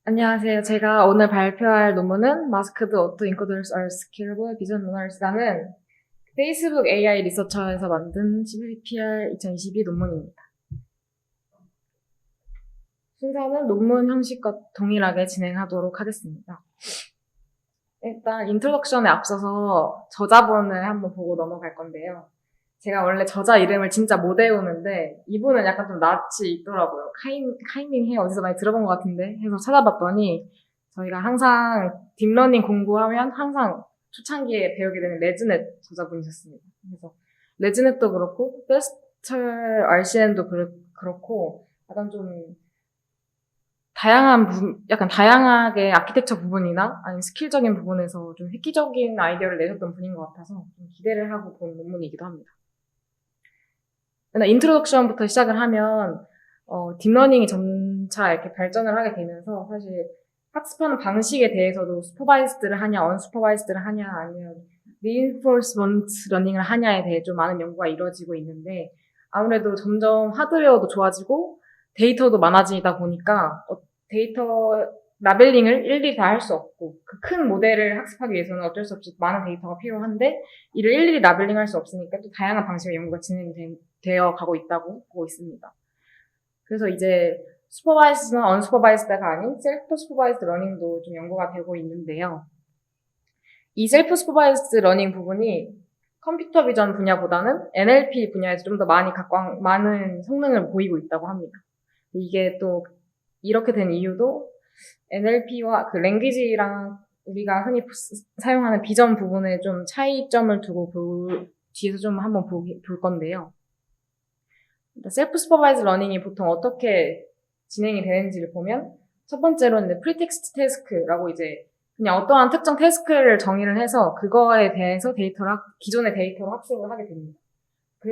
안녕하세요. 제가 오늘 발표할 논문은 Masked Autoencoders are Scalable Vision Learners라는 페이스북 AI 리서처에서 만든 CPR 2022 논문입니다. 순서는 논문 형식과 동일하게 진행하도록 하겠습니다. 일단 인트로덕션에 앞서서 저자분을 한번 보고 넘어갈 건데요. 제가 원래 저자 이름을 진짜 못 외우는데 이분은 약간 좀 낯이 있더라고요. 카이밍 해 어디서 많이 들어본 것 같은데 해서 찾아봤더니 저희가 항상 딥러닝 공부하면 항상 초창기에 배우게 되는 레즈넷 저자분이셨습니다. 그래서 레즈넷도 그렇고 페스털 RCN도 그렇고 약간 좀 약간 다양하게 아키텍처 부분이나 아니면 스킬적인 부분에서 좀 획기적인 아이디어를 내셨던 분인 것 같아서 좀 기대를 하고 본 논문이기도 합니다. 인트로덕션부터 시작을 하면 딥러닝이 점차 이렇게 발전을 하게 되면서 사실 학습하는 방식에 대해서도 슈퍼바이스드를 하냐, 언슈퍼바이스드를 하냐, 아니면 리인포스먼트 러닝을 하냐에 대해 좀 많은 연구가 이루어지고 있는데 아무래도 점점 하드웨어도 좋아지고 데이터도 많아지다 보니까 데이터 라벨링을 일일이 다 할 수 없고 그 큰 모델을 학습하기 위해서는 어쩔 수 없이 많은 데이터가 필요한데 이를 일일이 라벨링할 수 없으니까 또 다양한 방식의 연구가 진행되어 가고 있다고 보고 있습니다. 그래서 이제 슈퍼바이스드나 언슈퍼바이스드가 아닌 셀프 슈퍼바이스드 러닝도 좀 연구가 되고 있는데요. 이 셀프 슈퍼바이스드 러닝 부분이 컴퓨터 비전 분야보다는 NLP 분야에서 좀 더 많은 성능을 보이고 있다고 합니다. 이게 또 이렇게 된 이유도 NLP와 그 랭귀지랑 우리가 흔히 사용하는 비전 부분에 좀 차이점을 두고 뒤에서 좀 한번 볼 건데요. 셀프 슈퍼바이즈 러닝이 보통 어떻게 진행이 되는지를 보면 첫 번째로는 이제 프리텍스트 태스크라고 이제 그냥 어떠한 특정 태스크를 정의를 해서 그거에 대해서 기존의 데이터로 학습을 하게 됩니다. 그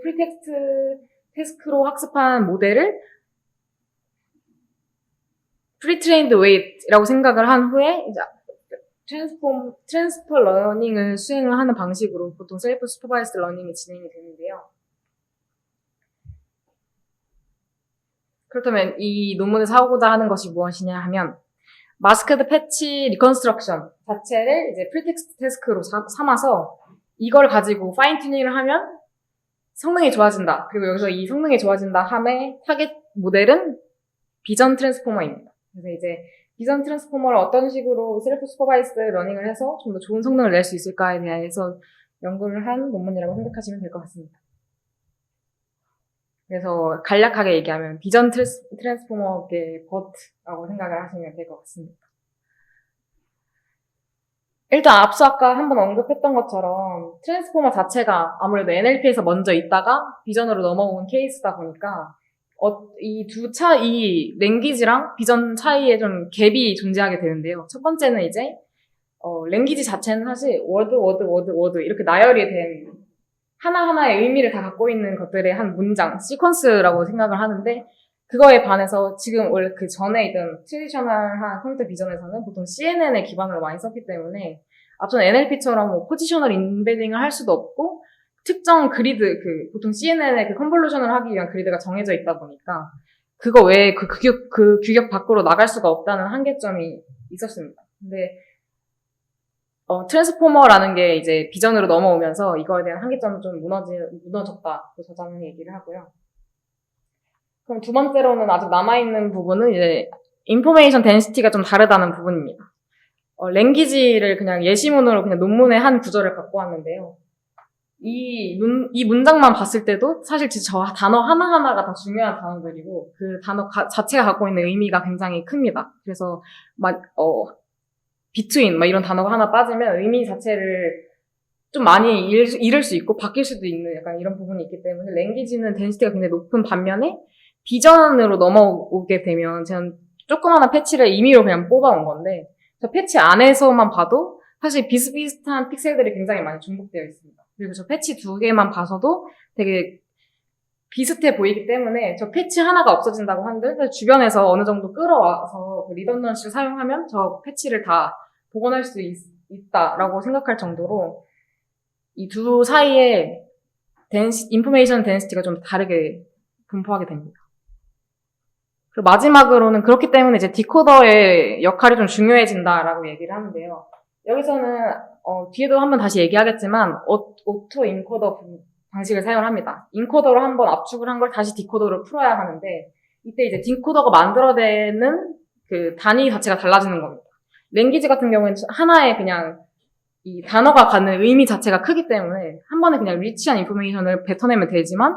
프리텍스트 태스크로 학습한 모델을 프리트레인드 웨이트라고 생각을 한 후에 이제 트랜스퍼 러닝을 수행을 하는 방식으로 보통 셀프 슈퍼바이스드 러닝이 진행이 되는데요. 그렇다면 이 논문에서 하고자 하는 것이 무엇이냐 하면 마스크드 패치 리컨스트럭션 자체를 이제 프리텍스트 태스크로 삼아서 이걸 가지고 파인 튜닝을 하면 성능이 좋아진다. 그리고 여기서 이 성능이 좋아진다 함의 타겟 모델은 비전 트랜스포머입니다. 그래서 이제 비전 트랜스포머를 어떤 식으로 셀프 슈퍼바이스드 러닝을 해서 좀 더 좋은 성능을 낼 수 있을까에 대해서 연구를 한 논문이라고 생각하시면 될 것 같습니다. 그래서 간략하게 얘기하면 비전 트랜스포머계 버트라고 생각을 하시면 될 것 같습니다. 일단 앞서 아까 한번 언급했던 것처럼 트랜스포머 자체가 아무래도 NLP에서 먼저 있다가 비전으로 넘어온 케이스다 보니까 이 랭귀지랑 비전 차이에 좀 갭이 존재하게 되는데요. 첫 번째는 이제 랭귀지 자체는 사실 워드 이렇게 나열이 된 하나하나의 의미를 다 갖고 있는 것들의 한 문장, 시퀀스라고 생각을 하는데 그거에 반해서 지금 원래 그 전에 있던 트레디셔널한 컴퓨터 비전에서는 보통 CNN을 기반으로 많이 썼기 때문에 앞선 NLP처럼 뭐 포지셔널 인베딩을 할 수도 없고 특정 그리드, 보통 CNN의 그 컨볼루션을 하기 위한 그리드가 정해져 있다 보니까 그거 외에 그 규격 밖으로 나갈 수가 없다는 한계점이 있었습니다. 근데 트랜스포머라는 게 이제 비전으로 넘어오면서 이거에 대한 한계점은 좀 무너졌다고 저자는 얘기를 하고요. 그럼 두 번째로는 아직 남아있는 부분은 이제 인포메이션 덴시티가 좀 다르다는 부분입니다. 랭귀지를 그냥 예시문으로 그냥 논문의 한 구절을 갖고 왔는데요. 이 문장만 봤을 때도 사실 진짜 저 단어 하나하나가 다 중요한 단어들이고 그 단어 자체가 갖고 있는 의미가 굉장히 큽니다. 그래서 between 이런 단어가 하나 빠지면 의미 자체를 좀 많이 잃을 수 있고 바뀔 수도 있는 약간 이런 부분이 있기 때문에 랭귀지는 덴시티가 굉장히 높은 반면에 비전으로 넘어오게 되면 저는 조그마한 패치를 임의로 그냥 뽑아온 건데 저 패치 안에서만 봐도 사실 비슷비슷한 픽셀들이 굉장히 많이 중복되어 있습니다. 그리고 저 패치 두 개만 봐서도 되게 비슷해 보이기 때문에 저 패치 하나가 없어진다고 한들 주변에서 어느 정도 끌어와서 그 리던던시를 사용하면 저 패치를 다 복원할 수 있다라고 생각할 정도로 이 두 사이에 인포메이션 덴시티가 좀 다르게 분포하게 됩니다. 그리고 마지막으로는 그렇기 때문에 이제 디코더의 역할이 좀 중요해진다라고 얘기를 하는데요. 여기서는 뒤에도 한번 다시 얘기하겠지만 오토 인코더 방식을 사용을 합니다. 인코더로 한번 압축을 한 걸 다시 디코더로 풀어야 하는데 이때 이제 디코더가 만들어내는 그 단위 자체가 달라지는 겁니다. 랭귀지 같은 경우에는 하나의 그냥 이 단어가 갖는 의미 자체가 크기 때문에 한 번에 그냥 리치한 인포메이션을 뱉어내면 되지만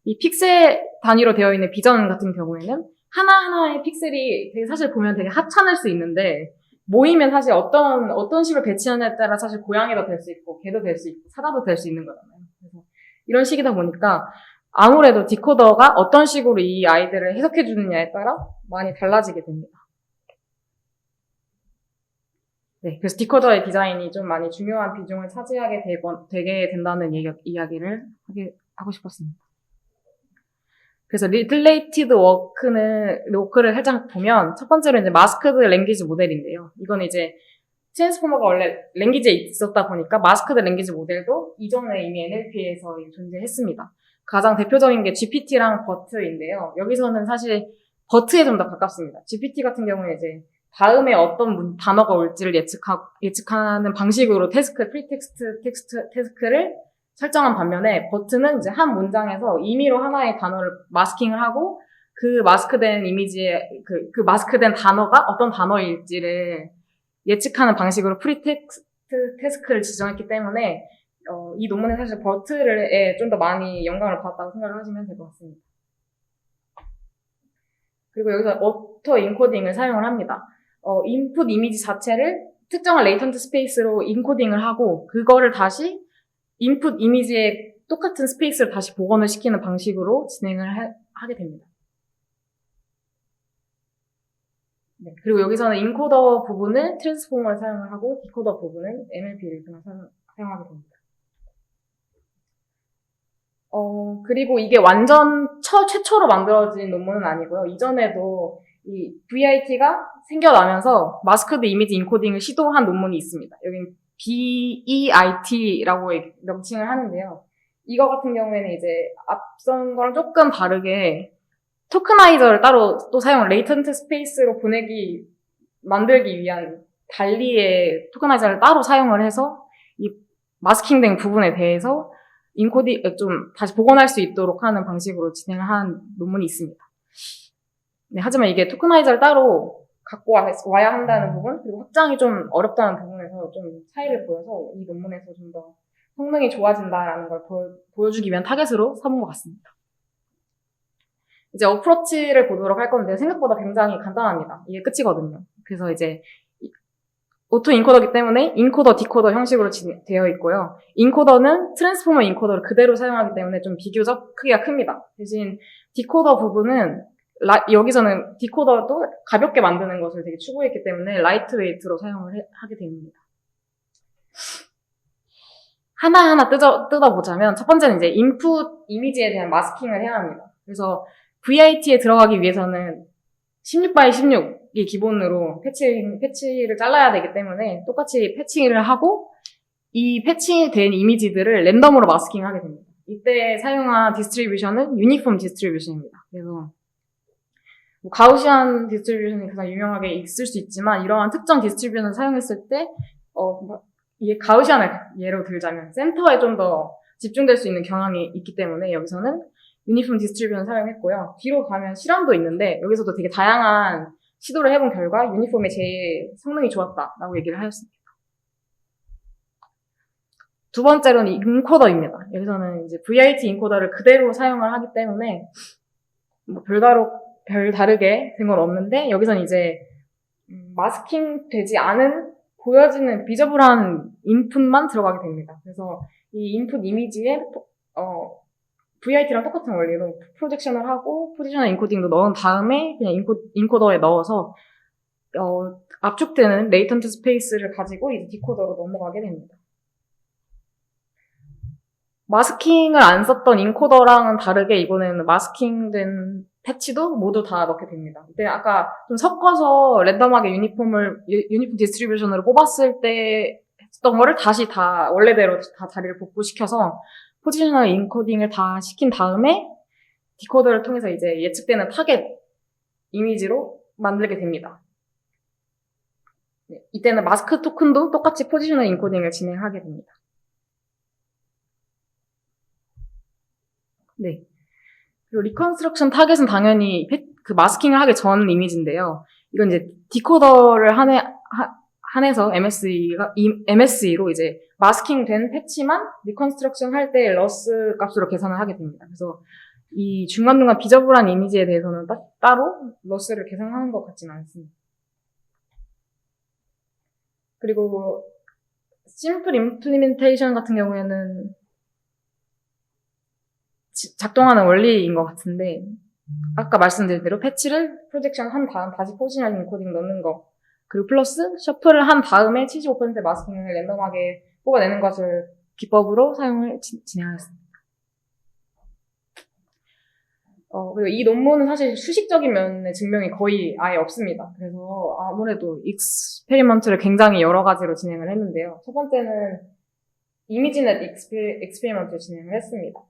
이 픽셀 단위로 되어 있는 비전 같은 경우에는 하나하나의 픽셀이 되게 사실 보면 되게 하찮을 수 있는데 모이면 사실 어떤 식으로 배치하느냐에 따라 사실 고양이도 될 수 있고 개도 될 수 있고 사자도 될 수 있는 거잖아요. 그래서 이런 식이다 보니까 아무래도 디코더가 어떤 식으로 이 아이들을 해석해 주느냐에 따라 많이 달라지게 됩니다. 네, 그래서 디코더의 디자인이 좀 많이 중요한 비중을 차지하게 되게 된다는 이야기를 하고 싶었습니다. 그래서 리플레이티드 워크를 살짝 보면 첫 번째로 이제 마스크드 랭귀지 모델인데요. 이건 이제 트랜스포머가 원래 랭귀지에 있었다 보니까 마스크드 랭귀지 모델도 이전에 이미 NLP에서 존재했습니다. 가장 대표적인 게 GPT랑 버트인데요. 여기서는 사실 버트에 좀 더 가깝습니다. GPT 같은 경우에 이제 다음에 어떤 단어가 올지를 예측하는 방식으로 프리텍스트 태스크를 설정한 반면에 버트는 이제 한 문장에서 임의로 하나의 단어를 마스킹을 하고 그 마스크된 이미지에 그 마스크된 단어가 어떤 단어일지를 예측하는 방식으로 프리텍스트 태스크를 지정했기 때문에 이 논문은 사실 버트에 좀 더 많이 영감을 받았다고 생각을 하시면 될 것 같습니다. 그리고 여기서 오토 인코딩을 사용을 합니다. 인풋 이미지 자체를 특정한 레이턴트 스페이스로 인코딩을 하고 그거를 다시 인풋 이미지에 똑같은 스페이스를 다시 복원을 시키는 방식으로 진행을 하게 됩니다. 네, 그리고 여기서는 인코더 부분을 트랜스포머를 사용을 하고 디코더 부분은 NLP를 그냥 사용하게 됩니다. 그리고 이게 완전 최초로 만들어진 논문은 아니고요. 이전에도 이 VIT가 생겨나면서 마스크드 이미지 인코딩을 시도한 논문이 있습니다. 여기는 BEIT라고 명칭을 하는데요. 이거 같은 경우에는 이제 앞선 거랑 조금 다르게 토크나이저를 따로 또 레이턴트 스페이스로 만들기 위한 달리의 토크나이저를 따로 사용을 해서 이 마스킹된 부분에 대해서 좀 다시 복원할 수 있도록 하는 방식으로 진행을 한 논문이 있습니다. 네, 하지만 이게 토크나이저를 따로 갖고 와야 한다는 부분, 그리고 확장이 좀 어렵다는 부분에서 좀 차이를 보여서 이 논문에서 좀 더 성능이 좋아진다라는 걸 보여주기 위한 타겟으로 삼은 것 같습니다. 이제 어프로치를 보도록 할 건데 생각보다 굉장히 간단합니다. 이게 끝이거든요. 그래서 이제 오토 인코더이기 때문에 인코더, 디코더 형식으로 되어 있고요. 인코더는 트랜스포머 인코더를 그대로 사용하기 때문에 좀 비교적 크기가 큽니다. 대신 디코더 부분은 여기서는 디코더도 가볍게 만드는 것을 되게 추구했기 때문에 라이트웨이트로 사용을 하게 됩니다. 하나하나 뜯어보자면 첫 번째는 이제 인풋 이미지에 대한 마스킹을 해야 합니다. 그래서 VIT에 들어가기 위해서는 16x16이 기본으로 패치를 잘라야 되기 때문에 똑같이 패치를 하고 이 패치된 이미지들을 랜덤으로 마스킹하게 됩니다. 이때 사용한 디스트리뷰션은 유니폼 디스트리뷰션입니다. 그래서 가우시안 디스트리뷰션이 가장 유명하게 있을 수 있지만 이러한 특정 디스트리뷰션을 사용했을 때 이게 가우시안을 예로 들자면 센터에 좀 더 집중될 수 있는 경향이 있기 때문에 여기서는 유니폼 디스트리뷰션 사용했고요. 뒤로 가면 실험도 있는데 여기서도 되게 다양한 시도를 해본 결과 유니폼이 제일 성능이 좋았다라고 얘기를 하였습니다. 두 번째로는 인코더입니다. 여기서는 이제 VIT 인코더를 그대로 사용을 하기 때문에 뭐 별다르게 된 건 없는데 여기서는 이제 마스킹 되지 않은 보여지는 비저블한 인풋만 들어가게 됩니다. 그래서 이 인풋 이미지에 VIT랑 똑같은 원리로 프로젝션을 하고 포지셔널 인코딩도 넣은 다음에 그냥 인코더에 넣어서 압축되는 레이턴트 스페이스를 가지고 이제 디코더로 넘어가게 됩니다. 마스킹을 안 썼던 인코더랑은 다르게 이번에는 마스킹된 패치도 모두 다 넣게 됩니다. 근데 아까 좀 섞어서 랜덤하게 유니폼 디스트리뷰션으로 뽑았을 때 했던 거를 다시 다 원래대로 다 자리를 복구시켜서 포지셔널 인코딩을 다 시킨 다음에 디코더를 통해서 이제 예측되는 타겟 이미지로 만들게 됩니다. 네, 이때는 마스크 토큰도 똑같이 포지셔널 인코딩을 진행하게 됩니다. 네. 그리고 리컨스트럭션 타겟은 당연히 그 마스킹을 하기 전 이미지인데요. 이건 이제 디코더를 한해서 MSE로 이제 마스킹된 패치만 리컨스트럭션 할 때 러스 값으로 계산을 하게 됩니다. 그래서 이 중간중간 비저블한 이미지에 대해서는 따로 러스를 계산하는 것 같지는 않습니다. 그리고 심플 임플리멘테이션 같은 경우에는 작동하는 원리인 것 같은데 아까 말씀드린 대로 패치를 프로젝션 한 다음 다시 포지셔널 인코딩 넣는 거 그리고 플러스 셔플을 한 다음에 75% 마스킹을 랜덤하게 뽑아내는 것을 기법으로 사용을 진행하였습니다. 그리고 이 논문은 사실 수식적인 면의 증명이 거의 아예 없습니다. 그래서 아무래도 익스페리먼트를 굉장히 여러 가지로 진행을 했는데요. 첫 번째는 이미지넷 익스페리먼트를 진행을 했습니다.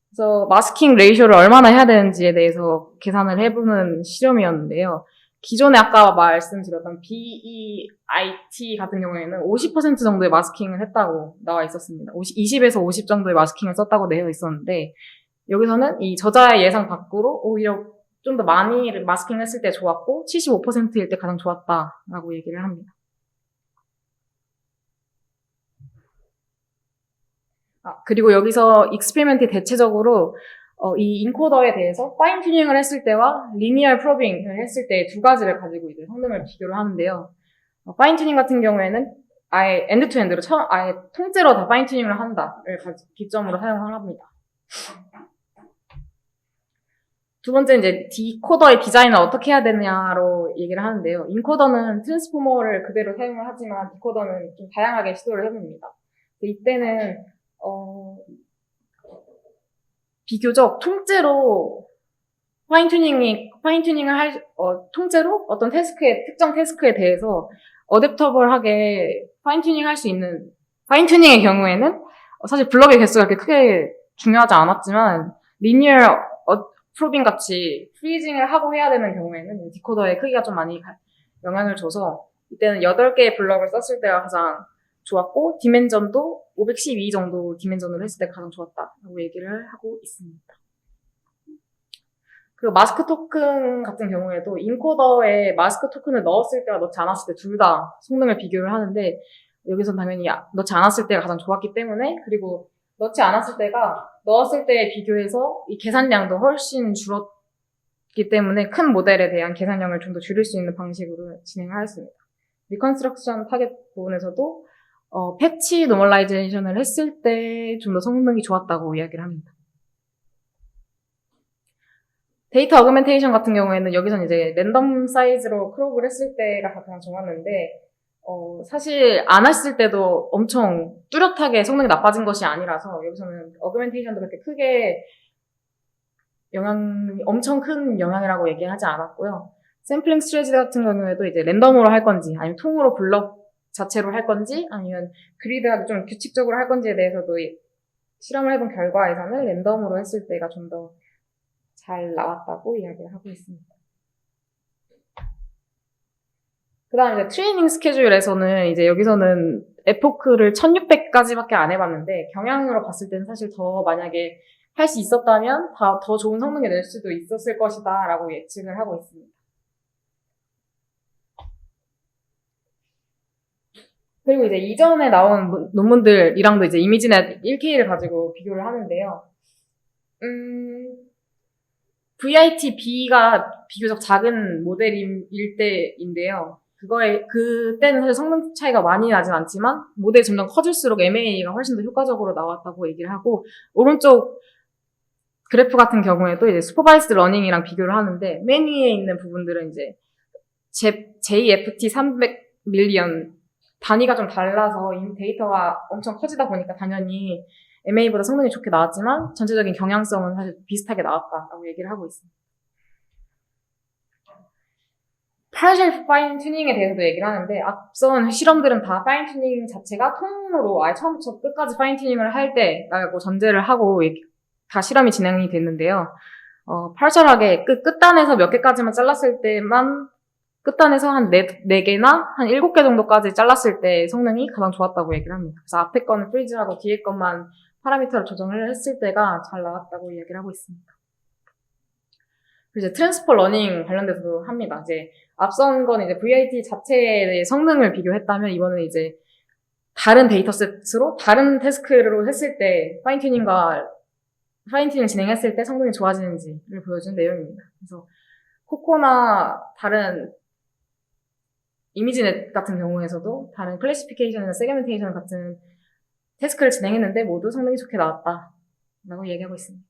그래서 마스킹 레이쇼를 얼마나 해야 되는지에 대해서 계산을 해보는 실험이었는데요. 기존에 아까 말씀드렸던 BEIT 같은 경우에는 50% 정도의 마스킹을 했다고 나와 있었습니다. 20에서 50 정도의 마스킹을 썼다고 되어 있었는데 여기서는 이 저자의 예상 밖으로 오히려 좀 더 많이 마스킹을 했을 때 좋았고 75%일 때 가장 좋았다라고 얘기를 합니다. 그리고 여기서 익스페리먼트에 대체적으로 이 인코더에 대해서 파인 튜닝을 했을 때와 리니얼 프로빙을 했을 때 두 가지를 가지고 이제 성능을 비교를 하는데요. 파인 튜닝 같은 경우에는 아예 엔드 투 엔드로 아예 통째로 다 파인 튜닝을 한다를 기점으로 사용을 합니다. 두 번째 이제 디코더의 디자인을 어떻게 해야 되느냐로 얘기를 하는데요. 인코더는 트랜스포머를 그대로 사용을 하지만 디코더는 좀 다양하게 시도를 해봅니다. 이때는 비교적 통째로 파인튜닝을 통째로 어떤 특정 태스크에 대해서 어댑터블하게 파인튜닝 할 수 있는, 파인튜닝의 경우에는 사실 블럭의 개수가 그렇게 크게 중요하지 않았지만, 리니얼 프로빙 같이 프리징을 하고 해야 되는 경우에는 디코더의 크기가 좀 많이 영향을 줘서, 이때는 8개의 블럭을 썼을 때가 가장 좋았고, 디멘전도 512 정도 디멘전으로 했을 때 가장 좋았다라고 얘기를 하고 있습니다. 그리고 마스크 토큰 같은 경우에도 인코더에 마스크 토큰을 넣었을 때와 넣지 않았을 때 둘 다 성능을 비교를 하는데, 여기선 당연히 넣지 않았을 때가 가장 좋았기 때문에, 그리고 넣지 않았을 때가 넣었을 때에 비교해서 이 계산량도 훨씬 줄었기 때문에 큰 모델에 대한 계산량을 좀 더 줄일 수 있는 방식으로 진행을 하였습니다. 리컨스트럭션 타겟 부분에서도 패치 노멀라이제이션을 했을 때 좀 더 성능이 좋았다고 이야기를 합니다. 데이터 어그멘테이션 같은 경우에는 여기서는 이제 랜덤 사이즈로 크롭을 했을 때가 가장 좋았는데, 사실 안 했을 때도 엄청 뚜렷하게 성능이 나빠진 것이 아니라서 여기서는 어그멘테이션도 그렇게 크게 엄청 큰 영향이라고 얘기하지 않았고요. 샘플링 스트레지 같은 경우에도 이제 랜덤으로 할 건지, 아니면 통으로 블럭 자체로 할 건지, 아니면 그리드하게 좀 규칙적으로 할 건지에 대해서도 실험을 해본 결과에서는 랜덤으로 했을 때가 좀 더 잘 나왔다고 이야기를 하고 있습니다. 그 다음 이제 트레이닝 스케줄에서는 이제 여기서는 에포크를 1600까지밖에 안 해봤는데, 경향으로 봤을 때는 사실 더 만약에 할 수 있었다면 더 좋은 성능을 낼 수도 있었을 것이다 라고 예측을 하고 있습니다. 그리고 이제 이전에 나온 논문들이랑도 이제 이미지넷 1K를 가지고 비교를 하는데요. VIT-B가 비교적 작은 모델일 때인데요. 그때는 사실 성능 차이가 많이 나진 않지만, 모델이 점점 커질수록 MAA가 훨씬 더 효과적으로 나왔다고 얘기를 하고, 오른쪽 그래프 같은 경우에도 이제 슈퍼바이스드 러닝이랑 비교를 하는데, 맨 위에 있는 부분들은 이제 JFT 300 밀리언 단위가 좀 달라서 이 데이터가 엄청 커지다 보니까 당연히 MA보다 성능이 좋게 나왔지만 전체적인 경향성은 사실 비슷하게 나왔다라고 얘기를 하고 있습니다. 파셜 파인 튜닝에 대해서도 얘기를 하는데, 앞선 실험들은 다 파인 튜닝 자체가 통으로 아예 처음부터 끝까지 파인 튜닝을 할 때라고 전제를 하고 다 실험이 진행이 됐는데요. 파셜하게 끝단에서 몇 개까지만 잘랐을 때만 끝단에서 한 4개나 한 7개 정도까지 잘랐을 때 성능이 가장 좋았다고 얘기를 합니다. 그래서 앞에 거는 프리즈하고 뒤에 것만 파라미터를 조정을 했을 때가 잘 나왔다고 얘기를 하고 있습니다. 그리고 이제 트랜스퍼 러닝 관련돼서도 합니다. 이제 앞선 건 이제 VIT 자체의 성능을 비교했다면 이번은 이제 다른 데이터셋으로 다른 태스크로 했을 때 파인튜닝을 진행했을 때 성능이 좋아지는지를 보여준 내용입니다. 그래서 코코나 다른 이미지넷 같은 경우에서도 다른 클래시피케이션이나 세그멘테이션 같은 태스크를 진행했는데 모두 성능이 좋게 나왔다라고 얘기하고 있습니다.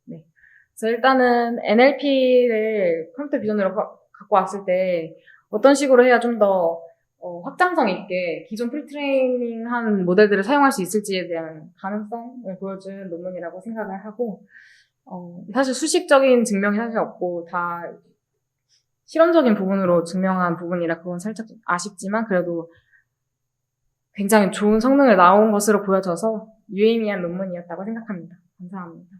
네. 그래서 일단은 NLP를 컴퓨터 비전으로 갖고 왔을 때 어떤 식으로 해야 좀 더 확장성 있게 기존 프리트레이닝한 모델들을 사용할 수 있을지에 대한 가능성을 보여준 논문이라고 생각을 하고 사실 수식적인 증명이 사실 없고 다 실험적인 부분으로 증명한 부분이라 그건 살짝 아쉽지만 그래도 굉장히 좋은 성능을 나온 것으로 보여져서 유의미한 논문이었다고 생각합니다. 감사합니다.